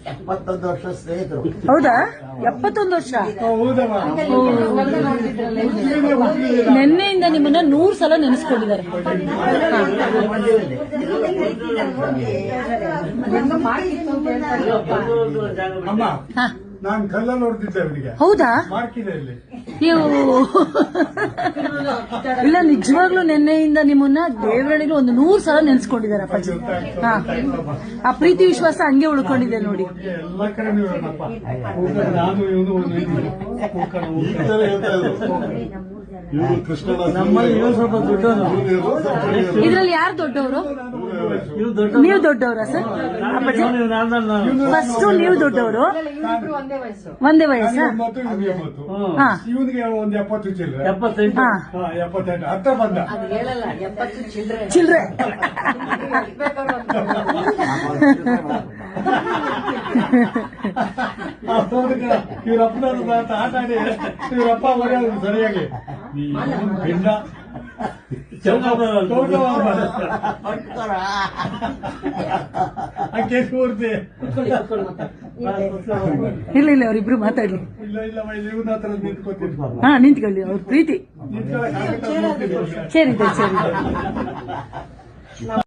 71 ವರ್ಷ ಸ್ನೇಹಿತರು. ಹೌದಾ? 71 ವರ್ಷ. ನಿನ್ನೆಯಿಂದ ನಿಮ್ಮನ್ನ 100 ಸಲ ನೆನೆಸ್ಕೊಂಡಿದ್ದಾರೆ. ನಾನು ಕಲ್ಲ ನೋಡ್ತಿದ್ದೆ ಅವರಿಗೆ. ಹೌದಾ? ನೀವು ಇಲ್ಲ, ನಿಜವಾಗ್ಲೂ ನಿನ್ನೆಯಿಂದ ನಿಮ್ಮನ್ನ ದೇವರಳಿಗೆ ಒಂದು 100 ಸಲ ನೆನೆಸ್ಕೊಂಡಿದ್ದಾರೆ ಅಪ್ಪಾಜಿ. ಆ ಪ್ರೀತಿ ವಿಶ್ವಾಸ ಹಂಗೆ ಉಳ್ಕೊಂಡಿದೆ ನೋಡಿ. ಎಲ್ಲ ಕಡೆ ನಾನು ಸ್ವಲ್ಪ ಇದ್ರಲ್ಲಿ ಯಾರು ದೊಡ್ಡವರು? ನೀವು ದೊಡ್ಡವರಾ ಸರ್? ಅಪ್ಪಾಜಿ ಫಸ್ಟ್ ನೀವು ದೊಡ್ಡವರು? ಒಂದೇ ವಯಸ್ಸಾ? ಇವನಿಗೆ ಒಂದು 70 ಚಿಲ್ಲರೆ. 78 ಹತ್ತ ಬಂದ ಚಿಲ್ರೆ. ಇವರಪ್ಪನ ಆಟ ಆಡಿ ಇವರಪ್ಪ ಬರೆಯೋದು ಸರಿಯಾಗಿ ಭಿನ್ನ ಕೇಸ್ಮೂರ್ತಿ. ಇಲ್ಲ ಇಲ್ಲ, ಅವರಿಬ್ರು ಮಾತಾಡ್ಲಿ. ಇಲ್ಲ ಇಲ್ಲ, ಇವನ ಹತ್ರ ನಿಂತ್ಕೊತೀನಿ. ನಿಂತ್ಕೊಳ್ಳಿ, ಅವ್ರ ಪ್ರೀತಿ. ಸರಿ ಸರಿ.